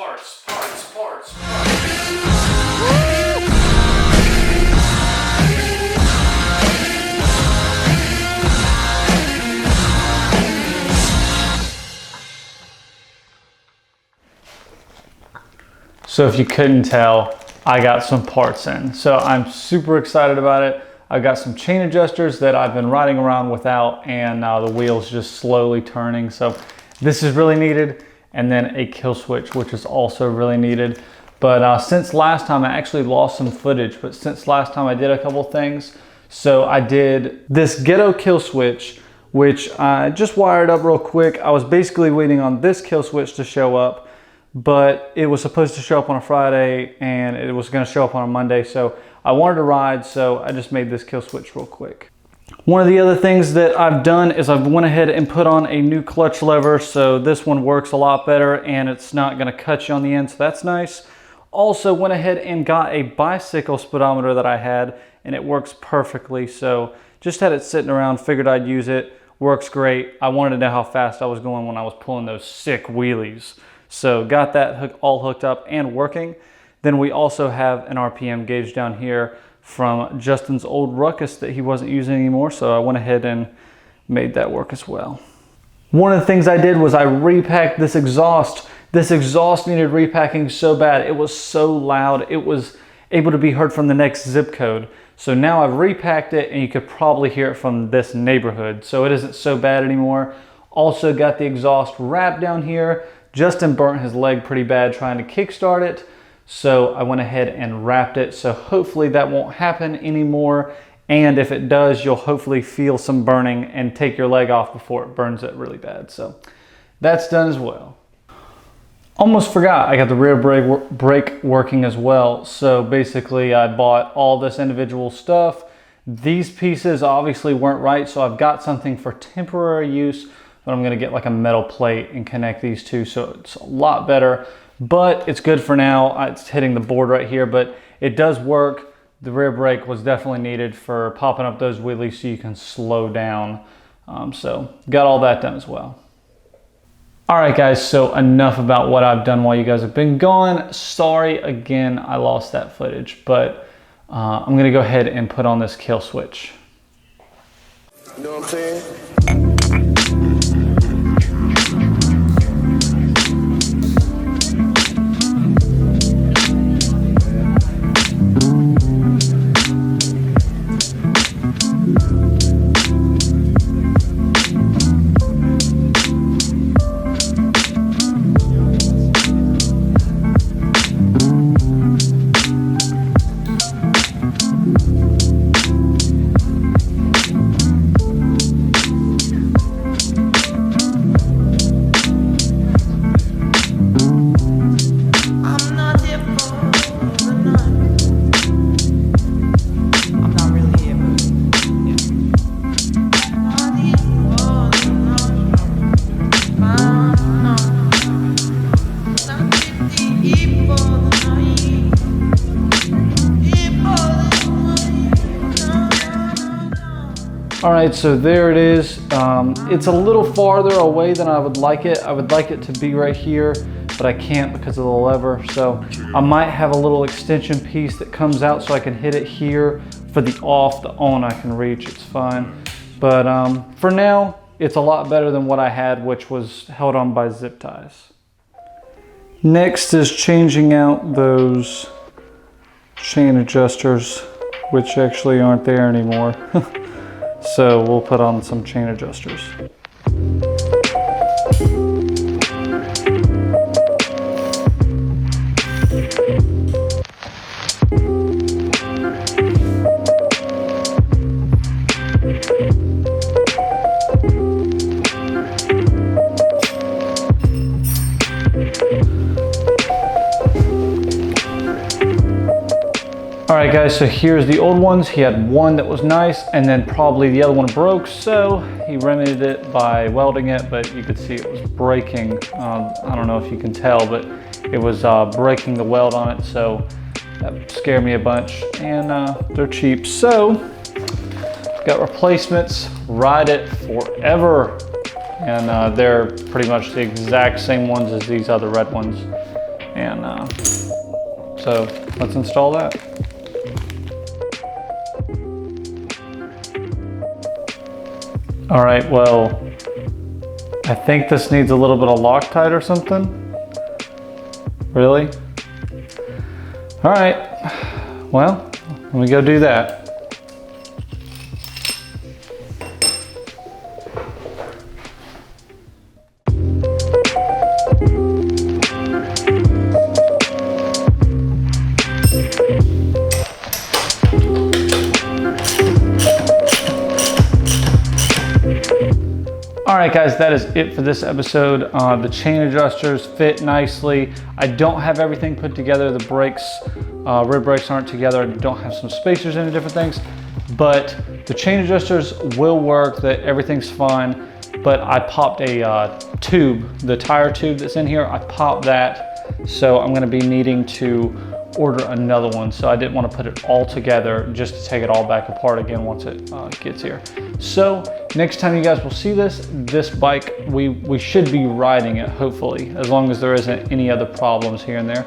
parts. So if you couldn't tell, I got some parts in. So I'm super excited about it. I've got some chain adjusters that I've been riding around without, and now the wheel's just slowly turning. So this is really needed. And then a kill switch, which is also really needed. But since last time, I actually lost some footage, but since last time I did a couple things. So I did this ghetto kill switch, which I just wired up real quick. I was basically waiting on this kill switch to show up, but it was supposed to show up on a Friday and it was gonna show up on a Monday. So I wanted to ride, so I just made this kill switch real quick. One of the other things that I've done is I've went ahead and put on a new clutch lever. So this one works a lot better and it's not gonna cut you on the end, so that's nice. Also went ahead and got a bicycle speedometer that I had, and it works perfectly. So just had it sitting around, figured I'd use it. Works great. I wanted to know how fast I was going when I was pulling those sick wheelies. So got that all hooked up and working. Then we also have an RPM gauge down here from Justin's old Ruckus that he wasn't using anymore. So I went ahead and made that work as well. One of the things I did was I repacked this exhaust. This exhaust needed repacking so bad. It was so loud. It was able to be heard from the next zip code. So now I've repacked it and you could probably hear it from this neighborhood. So it isn't so bad anymore. Also got the exhaust wrapped down here. Justin burnt his leg pretty bad trying to kickstart it. So I went ahead and wrapped it. So hopefully that won't happen anymore. And if it does, you'll hopefully feel some burning and take your leg off before it burns it really bad. So that's done as well. Almost forgot, I got the rear brake working as well. So basically I bought all this individual stuff. These pieces obviously weren't right, so I've got something for temporary use, but I'm gonna get like a metal plate and connect these two, so it's a lot better. But it's good for now. It's hitting the board right here, but it does work. The rear brake was definitely needed for popping up those wheelies so you can slow down. So got all that done as well. All right guys, so enough about what I've done while you guys have been gone. Sorry again, I lost that footage, but I'm gonna go ahead and put on this kill switch. You know what I'm saying? All right, so there it is. It's a little farther away than I would like it. I would like it to be right here, but I can't because of the lever. So I might have a little extension piece that comes out so I can hit it here. For the off, the on I can reach, it's fine. But for now, it's a lot better than what I had, which was held on by zip ties. Next is changing out those chain adjusters, which actually aren't there anymore. So we'll put on some chain adjusters. All right guys, so here's the old ones. He had one that was nice and then probably the other one broke, so he remedied it by welding it, but you could see it was breaking. I don't know if you can tell, but it was breaking the weld on it, so that scared me a bunch, and they're cheap. So got replacements, ride it forever, and they're pretty much the exact same ones as these other red ones. And so let's install that. All right, well, I think this needs a little bit of Loctite or something. Really? All right, well, let me go do that. All right, guys, that is it for this episode. The chain adjusters fit nicely. I don't have everything put together. The brakes, rear brakes aren't together. I don't have some spacers into different things, but the chain adjusters will work, that everything's fine. But I popped a tube, the tire tube that's in here, I popped that. So I'm gonna be needing to order another one. So I didn't want to put it all together just to take it all back apart again once it gets here. So next time you guys will see this bike, we should be riding it, hopefully, as long as there isn't any other problems here and there.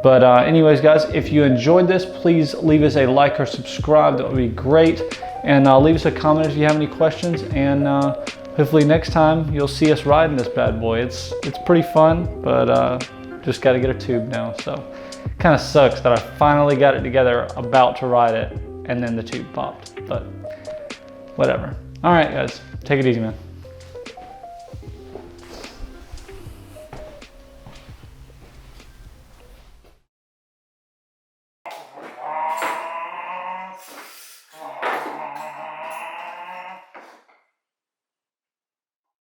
But anyways, guys, if you enjoyed this, please leave us a like or subscribe. That would be great. And leave us a comment if you have any questions. And hopefully next time you'll see us riding this bad boy. It's pretty fun, but just got to get a tube now. So kind of sucks that I finally got it together, about to ride it, and then the tube popped, but whatever. All right, guys, take it easy, man.